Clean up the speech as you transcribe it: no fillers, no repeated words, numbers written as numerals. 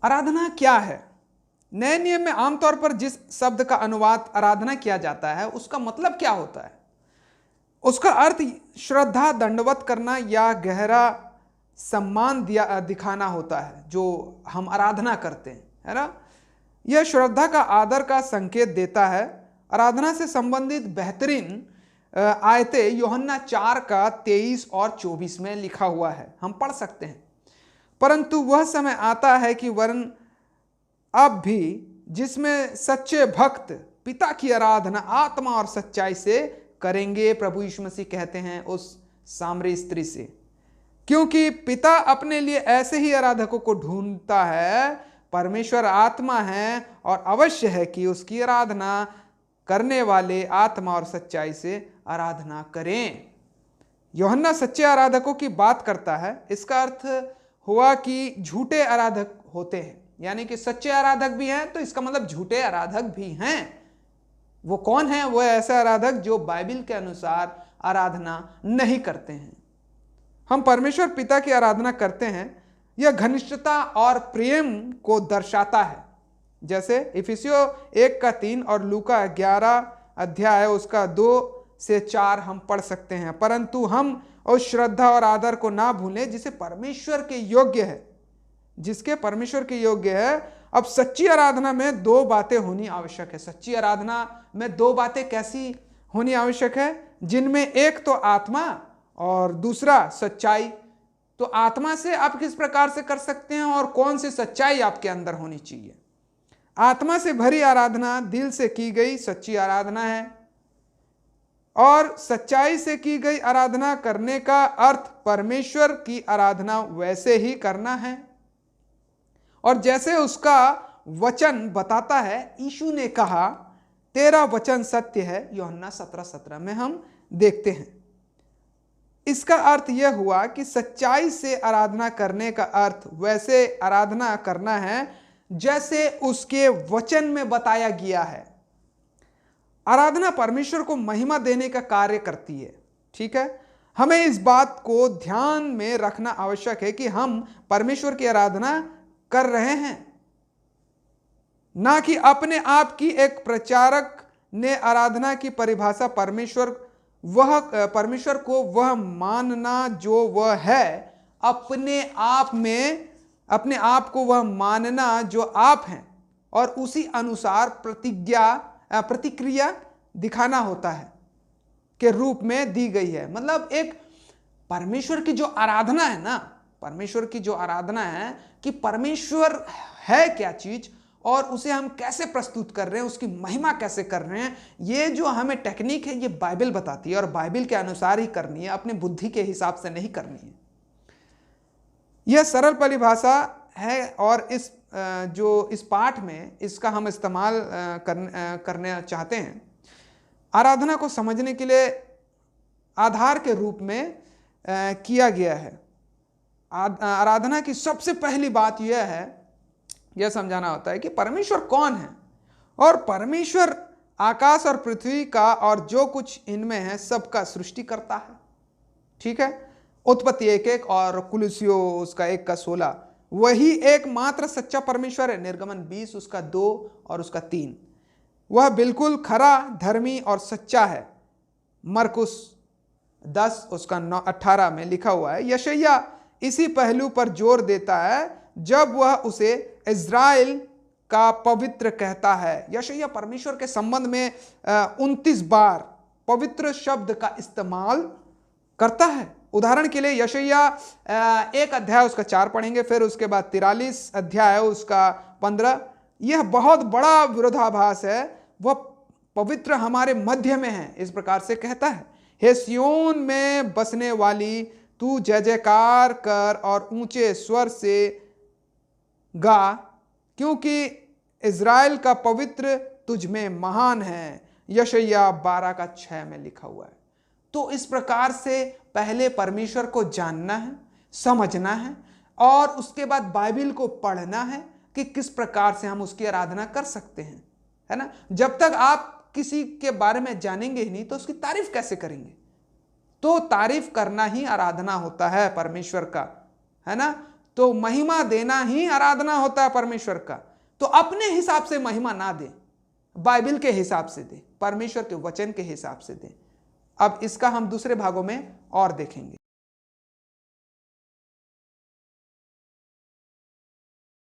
आराधना क्या है? नए नियम में आमतौर पर जिस शब्द का अनुवाद आराधना किया जाता है उसका मतलब क्या होता है? उसका अर्थ श्रद्धा, दंडवत करना या गहरा सम्मान दिया दिखाना होता है। जो हम आराधना करते हैं, है ना, यह श्रद्धा का, आदर का संकेत देता है। आराधना से संबंधित बेहतरीन आयतें यूहन्ना 4 का 23 और 24 में लिखा हुआ है, हम पढ़ सकते हैं। परंतु वह समय आता है कि वरन अब भी जिसमें सच्चे भक्त पिता की आराधना आत्मा और सच्चाई से करेंगे, प्रभु यीशु मसीह कहते हैं उस सामरी स्त्री से, क्योंकि पिता अपने लिए ऐसे ही आराधकों को ढूंढता है। परमेश्वर आत्मा है और अवश्य है कि उसकी आराधना करने वाले आत्मा और सच्चाई से आराधना करें। यूहन्ना सच्चे आराधकों की बात करता है। इसका अर्थ हुआ कि झूठे आराधक होते हैं, यानी कि सच्चे आराधक भी हैं तो इसका मतलब झूठे आराधक भी हैं। वो कौन है? वो ऐसे आराधक जो बाइबल के अनुसार आराधना नहीं करते हैं। हम परमेश्वर पिता की आराधना करते हैं। यह घनिष्ठता और प्रेम को दर्शाता है, जैसे इफिसियों 1 का 3 और लूका 11 अध्याय उसका 2 से 4 हम पढ़ सकते हैं। परंतु हम उस श्रद्धा और आदर को ना भूलें जिसे परमेश्वर के योग्य है, जिसके परमेश्वर के योग्य है। अब सच्ची आराधना में दो बातें होनी आवश्यक है। सच्ची आराधना में दो बातें कैसी होनी आवश्यक है? जिनमें एक तो आत्मा और दूसरा सच्चाई। तो आत्मा से आप किस प्रकार से कर सकते हैं और कौन सी सच्चाई आपके अंदर होनी चाहिए? आत्मा से भरी आराधना दिल से की गई सच्ची आराधना है, और सच्चाई से की गई आराधना करने का अर्थ परमेश्वर की आराधना वैसे ही करना है और जैसे उसका वचन बताता है। यीशु ने कहा, तेरा वचन सत्य है, यूहन्ना 17:17 में हम देखते हैं। इसका अर्थ यह हुआ कि सच्चाई से आराधना करने का अर्थ वैसे आराधना करना है जैसे उसके वचन में बताया गया है। आराधना परमेश्वर को महिमा देने का कार्य करती है, ठीक है। हमें इस बात को ध्यान में रखना आवश्यक है कि हम परमेश्वर की आराधना कर रहे हैं, ना कि अपने आप की। एक प्रचारक ने आराधना की परिभाषा परमेश्वर को वह मानना जो वह है, अपने आप को वह मानना जो आप हैं और उसी अनुसार प्रतिक्रिया दिखाना होता है के रूप में दी गई है। मतलब एक परमेश्वर की जो आराधना है ना, परमेश्वर की जो आराधना है कि परमेश्वर है क्या चीज और उसे हम कैसे प्रस्तुत कर रहे हैं, उसकी महिमा कैसे कर रहे हैं, ये जो हमें टेक्निक है ये बाइबल बताती है और बाइबल के अनुसार ही करनी है, अपने बुद्धि के हिसाब से नहीं करनी है। यह सरल परिभाषा है और इस पाठ में इसका हम इस्तेमाल करने चाहते हैं। आराधना को समझने के लिए आधार के रूप में किया गया है। आराधना की सबसे पहली बात यह है, यह समझाना होता है कि परमेश्वर कौन है, और परमेश्वर आकाश और पृथ्वी का और जो कुछ इनमें है सबका सृष्टि करता है, ठीक है। उत्पत्ति 1:1 और कुलुस्सियों उसका 1 का 16, वही एकमात्र सच्चा परमेश्वर है। निर्गमन 20 उसका 2 और उसका 3, वह बिल्कुल खरा, धर्मी और सच्चा है। मरकुस 10 उसका 18 में लिखा हुआ है। यशायाह इसी पहलू पर जोर देता है जब वह उसे इज़राइल का पवित्र कहता है। यशायाह परमेश्वर के संबंध में 29 बार पवित्र शब्द का इस्तेमाल करता है। उदाहरण के लिए यशायाह 1 अध्याय उसका 4 पढ़ेंगे, फिर उसके बाद 43 अध्याय उसका 15। यह बहुत बड़ा विरोधाभास है। वह पवित्र हमारे मध्य में है, इस प्रकार से कहता है, हे सिय्योन में बसने वाली, तू जय जयकार कर और ऊंचे स्वर से गा, क्योंकि इज़राइल का पवित्र तुझ में महान है। यशायाह 12 का 6 में लिखा हुआ है। तो इस प्रकार से पहले परमेश्वर को जानना है, समझना है, और उसके बाद बाइबल को पढ़ना है कि किस प्रकार से हम उसकी आराधना कर सकते हैं, है ना। जब तक आप किसी के बारे में जानेंगे ही नहीं तो उसकी तारीफ कैसे करेंगे? तो तारीफ करना ही आराधना होता है परमेश्वर का, है ना। तो महिमा देना ही आराधना होता है परमेश्वर का। तो अपने हिसाब से महिमा ना दे, बाइबल के हिसाब से दे, परमेश्वर के वचन के हिसाब से दे। अब इसका हम दूसरे भागों में और देखेंगे।